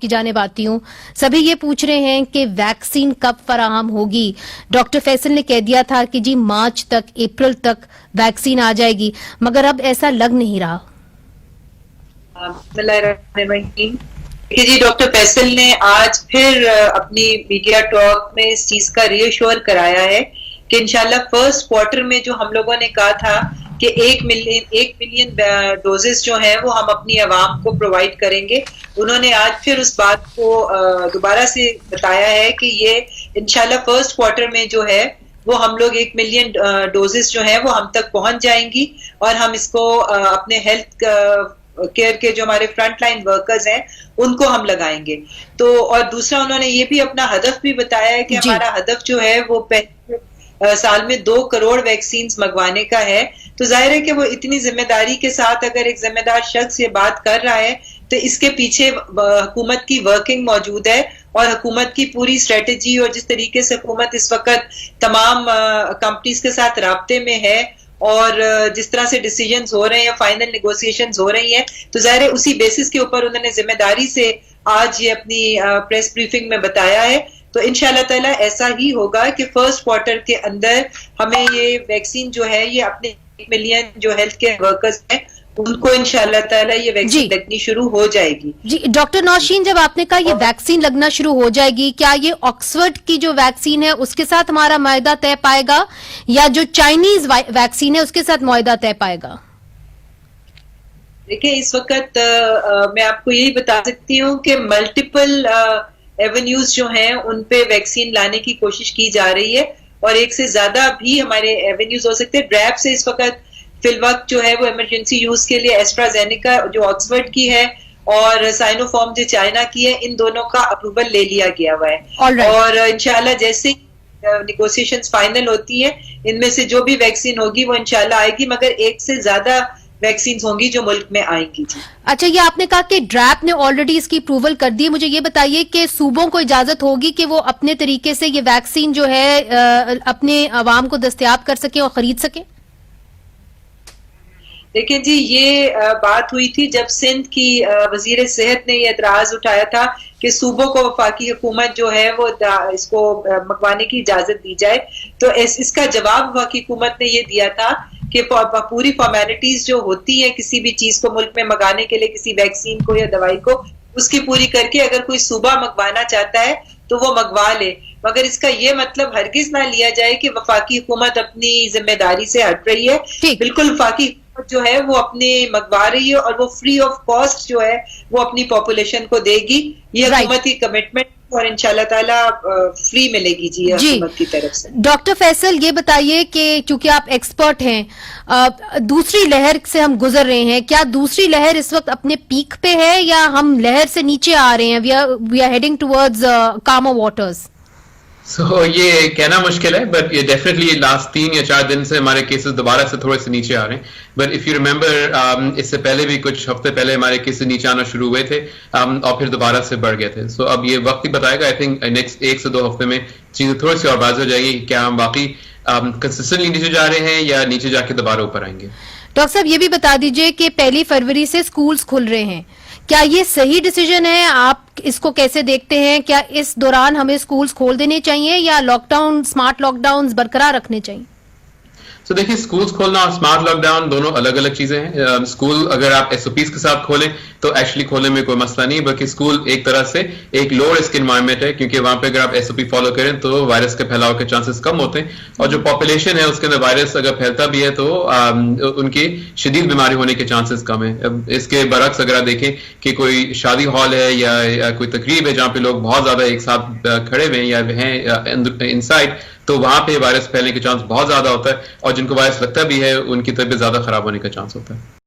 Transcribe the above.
की जाने आती हूँ। सभी ये पूछ रहे हैं कि वैक्सीन कब फराहम होगी। डॉक्टर फैसल ने कह दिया था कि जी मार्च तक, अप्रैल तक वैक्सीन आ जाएगी, मगर अब ऐसा लग नहीं रहा। देखिए जी, डॉक्टर फैसल ने आज फिर अपनी मीडिया टॉक में इस चीज का रीअश्योर कराया है कि इंशाल्लाह फर्स्ट क्वार्टर में जो हम लोगों ने कहा था कि 1 मिलियन डोजेस जो हैं वो हम अपनी आवाम को प्रोवाइड करेंगे, उन्होंने आज फिर उस बात को दोबारा से बताया है कि ये इंशाल्लाह फर्स्ट क्वार्टर में जो है वो हम लोग 1 मिलियन डोजेस जो है वो हम तक पहुंच जाएंगी और हम इसको अपने हेल्थ केयर के जो हमारे फ्रंट लाइन वर्कर्स हैं उनको हम लगाएंगे। तो और दूसरा उन्होंने ये भी अपना हदफ भी बताया है कि हमारा हदफ जो है वो साल में 2 करोड़ वैक्सीन मंगवाने का है। तो जाहिर है कि वो इतनी जिम्मेदारी के साथ अगर एक जिम्मेदार शख्स ये बात कर रहा है तो इसके पीछे हुकूमत की वर्किंग मौजूद है और हुकूमत की पूरी स्ट्रेटेजी और जिस तरीके से हुकूमत इस वक्त तमाम कंपनीज के साथ राब्ते में है और जिस तरह से डिसीजंस हो रहे हैं, फाइनल नेगोशिएशंस हो रही हैं, तो जाहिर है उसी बेसिस के ऊपर उन्होंने जिम्मेदारी से आज ये अपनी प्रेस ब्रीफिंग में बताया है। तो इंशाल्लाह ताला ऐसा ही होगा कि फर्स्ट क्वार्टर के अंदर हमें ये वैक्सीन जो है ये अपने 1 मिलियन जो हेल्थ केयर वर्कर्स हैं उनको इंशाल्लाह ताला ये वैक्सीन लगनी शुरू हो जाएगी। जी डॉक्टर नौशीन, जब आपने कहा ये वैक्सीन लगना शुरू हो जाएगी, क्या ये ऑक्सफर्ड की जो वैक्सीन है उसके साथ हमारा मुआहदा तय पाएगा या जो चाइनीज वैक्सीन है उसके साथ मुआहदा तय पाएगा? देखिए, इस वक्त मैं आपको यही बता सकती हूँ कि मल्टीपल एवेन्यूज जो हैं उन पे वैक्सीन लाने की कोशिश की जा रही है और एक से ज्यादा भी हमारे एवेन्यूज हो सकते हैं। ड्रैप से इस वक्त फिलवक्त जो है वो इमरजेंसी यूज के लिए एस्ट्राजेनेका जो ऑक्सफर्ड की है और साइनोफार्म जो चाइना की है, इन दोनों का अप्रूवल ले लिया गया हुआ है। और इंशाल्लाह जैसे नेगोशिएशंस फाइनल होती है इनमें से जो भी वैक्सीन होगी वो इंशाल्लाह आएगी, मगर एक से ज्यादा वैक्सीन होंगी जो मुल्क में आएंगी। अच्छा, ये आपने कहा कि ड्रैप ने ऑलरेडी इसकी अप्रूवल कर दी है, मुझे ये बताइए कि सूबों को इजाजत होगी कि वो अपने तरीके से ये वैक्सीन जो है अपने अवाम को दस्तयाब कर सके और खरीद सके? देखिए जी, ये बात हुई थी जब सिंध की वजीर सेहत ने ये एतराज उठाया था कि सूबों को वफाकी हुकूमत जो है वो इसको मंगवाने की इजाजत दी जाए। तो इसका जवाब वफाकी हुकूमत ने ये दिया था कि पूरी फॉर्मेलिटीज जो होती है किसी भी चीज को मुल्क में मंगाने के लिए, किसी वैक्सीन को या दवाई को, उसकी पूरी करके अगर कोई सूबा मंगवाना चाहता है तो वो मंगवा ले, मगर इसका ये मतलब हरगिज ना लिया जाए कि वफाकी हुकूमत अपनी जिम्मेदारी से हट रही है। बिल्कुल वफाकी हुकूमत जो है वो अपने मंगवा रही है और वो फ्री ऑफ कॉस्ट जो है वो अपनी पॉपुलेशन को देगी। ये हुकूमत की कमिटमेंट और इंशाल्लाह ताला फ्री मिलेगी जी हुकूमत की तरफ से। डॉक्टर फैसल, ये बताइए कि क्योंकि आप एक्सपर्ट हैं, दूसरी लहर से हम गुजर रहे हैं, क्या दूसरी लहर इस वक्त अपने पीक पे है या हम लहर से नीचे आ रहे हैं? वी आर हेडिंग टुवर्ड्स कामर वाटर्स। ये कहना मुश्किल है, बट ये डेफिनेटली लास्ट 3 या 4 दिन से हमारे केसेस दोबारा से थोड़े से नीचे आ रहे हैं। बट इफ यू रिमेंबर, इससे पहले भी कुछ हफ्ते पहले हमारे केसेस नीचे आना शुरू हुए थे और फिर दोबारा से बढ़ गए थे। सो अब ये वक्त ही बताएगा। आई थिंक नेक्स्ट 1 से 2 हफ्ते में चीजें थोड़ी सी और वाज़ेह हो जाएगी, क्या हम बाकी कंसिस्टेंटली नीचे जा रहे हैं या नीचे जाके दोबारा ऊपर आएंगे। डॉक्टर साहब, ये भी बता दीजिए कि 1 फरवरी से स्कूल्स खुल रहे हैं, क्या ये सही डिसीजन है? आप इसको कैसे देखते हैं? क्या इस दौरान हमें स्कूल्स खोल देने चाहिए या लॉकडाउन, स्मार्ट लॉकडाउन बरकरार रखने चाहिए? तो देखिए, स्कूल्स खोलना और स्मार्ट लॉकडाउन दोनों अलग अलग चीजें हैं। स्कूल अगर आप SOPs के साथ खोलें तो एक्चुअली खोलने में कोई मसला नहीं, बल्कि स्कूल एक तरह से एक लो रिस्क एनवायरनमेंट है, क्योंकि वहां पे अगर आप SOP फॉलो करें तो वायरस के फैलाव के चांसेस कम होते हैं और जो पॉपुलेशन है उसके अंदर वायरस अगर फैलता भी है तो उनकी शदीद बीमारी होने के चांसेस कम है। अब इसके बरक्स अगर आप देखें कि कोई शादी हॉल है या कोई तकरीब है जहाँ पे लोग बहुत ज्यादा एक साथ खड़े हुए हैं या हैं इनसाइड, तो वहां पे वायरस फैलने के चांस बहुत ज्यादा होता है और जिनको वायरस लगता भी है उनकी तबीयत ज्यादा खराब होने का चांस होता है।